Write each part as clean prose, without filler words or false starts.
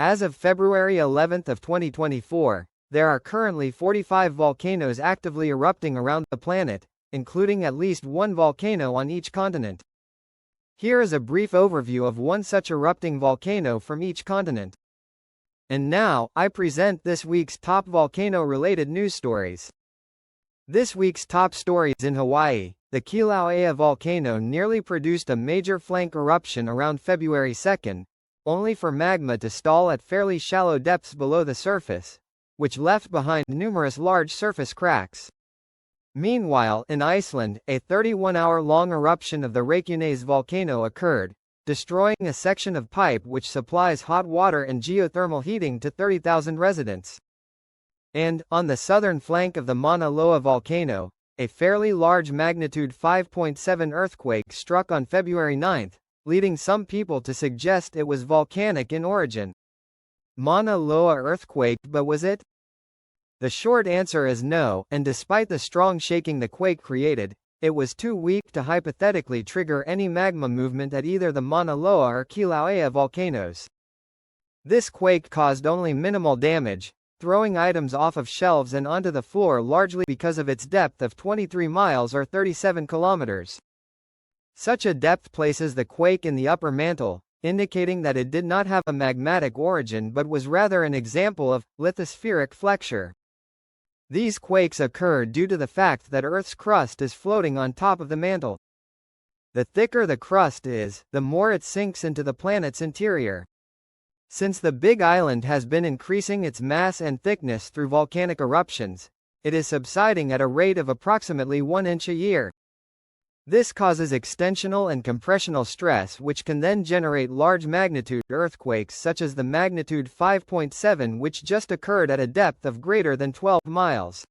As of February 11 of 2024, there are currently 45 volcanoes actively erupting around the planet, including at least one volcano on each continent. Here is a brief overview of one such erupting volcano from each continent. And now, I present this week's top volcano-related news stories. This week's top stories in Hawaii. The Kilauea Volcano nearly produced a major flank eruption around February 2, only for magma to stall at fairly shallow depths below the surface, which left behind numerous large surface cracks. Meanwhile, in Iceland, a 31-hour-long eruption of the Reykjanes volcano occurred, destroying a section of pipe which supplies hot water and geothermal heating to 30,000 residents. And, on the southern flank of the Mauna Loa volcano, a fairly large magnitude 5.7 earthquake struck on February 9, leading some people to suggest it was volcanic in origin. Mauna Loa earthquake, but was it? The short answer is no, and despite the strong shaking the quake created, it was too weak to hypothetically trigger any magma movement at either the Mauna Loa or Kilauea volcanoes. This quake caused only minimal damage, throwing items off of shelves and onto the floor largely because of its depth of 23 miles or 37 kilometers. Such a depth places the quake in the upper mantle, indicating that it did not have a magmatic origin but was rather an example of lithospheric flexure. These quakes occur due to the fact that Earth's crust is floating on top of the mantle. The thicker the crust is, the more it sinks into the planet's interior. Since the Big Island has been increasing its mass and thickness through volcanic eruptions, it is subsiding at a rate of approximately 1 inch a year. This causes extensional and compressional stress which can then generate large magnitude earthquakes such as the magnitude 5.7 which just occurred at a depth of greater than 12 miles.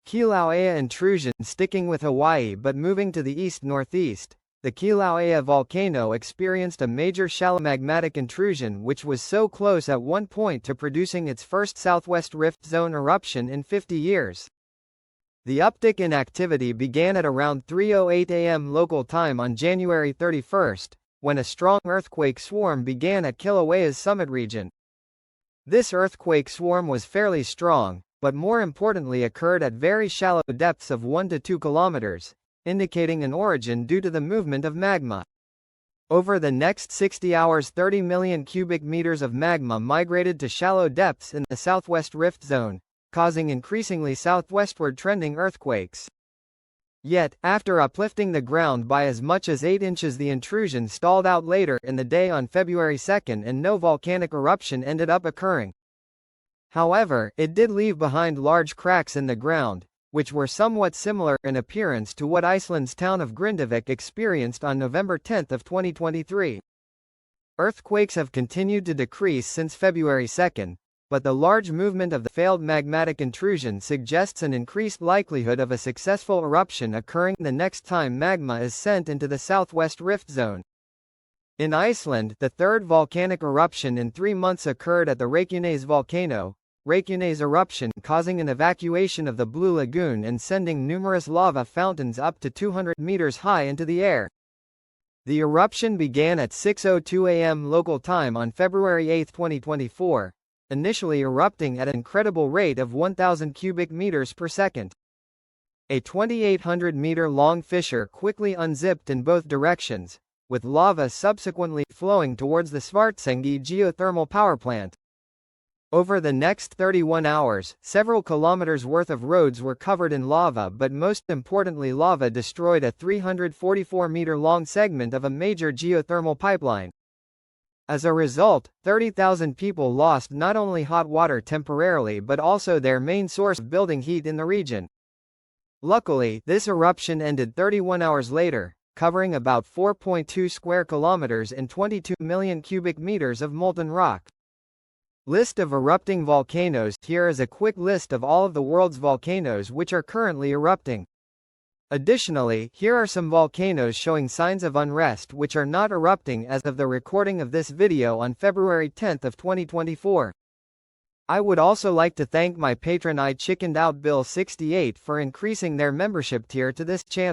Kilauea intrusion. Sticking with Hawaii but moving to the east-northeast, the Kilauea volcano experienced a major shallow magmatic intrusion which was so close at one point to producing its first southwest rift zone eruption in 50 years. The uptick in activity began at around 3:08 a.m. local time on January 31, when a strong earthquake swarm began at Kilauea's summit region. This earthquake swarm was fairly strong, but more importantly occurred at very shallow depths of 1 to 2 kilometers, indicating an origin due to the movement of magma. Over the next 60 hours 30 million cubic meters of magma migrated to shallow depths in the southwest rift zone, causing increasingly southwestward trending earthquakes. Yet, after uplifting the ground by as much as 8 inches, the intrusion stalled out later in the day on February 2 and no volcanic eruption ended up occurring. However, it did leave behind large cracks in the ground, which were somewhat similar in appearance to what Iceland's town of Grindavik experienced on November 10 of 2023. Earthquakes have continued to decrease since February 2, but the large movement of the failed magmatic intrusion suggests an increased likelihood of a successful eruption occurring the next time magma is sent into the southwest rift zone. In Iceland, the third volcanic eruption in 3 months occurred at the Reykjanes volcano, Reykjanes eruption causing an evacuation of the Blue Lagoon and sending numerous lava fountains up to 200 meters high into the air. The eruption began at 6:02 a.m. local time on February 8, 2024, initially erupting at an incredible rate of 1,000 cubic meters per second. A 2,800-meter-long fissure quickly unzipped in both directions, with lava subsequently flowing towards the Svartsengi geothermal power plant. Over the next 31 hours, several kilometers worth of roads were covered in lava, but most importantly, lava destroyed a 344-meter-long segment of a major geothermal pipeline. As a result, 30,000 people lost not only hot water temporarily but also their main source of building heat in the region. Luckily, this eruption ended 31 hours later, covering about 4.2 square kilometers and 22 million cubic meters of molten rock. List of erupting volcanoes. Here is a quick list of all of the world's volcanoes which are currently erupting. Additionally, here are some volcanoes showing signs of unrest which are not erupting as of the recording of this video on February 10 of 2024. I would also like to thank my patron I Chickened Out Bill 68 for increasing their membership tier to this channel.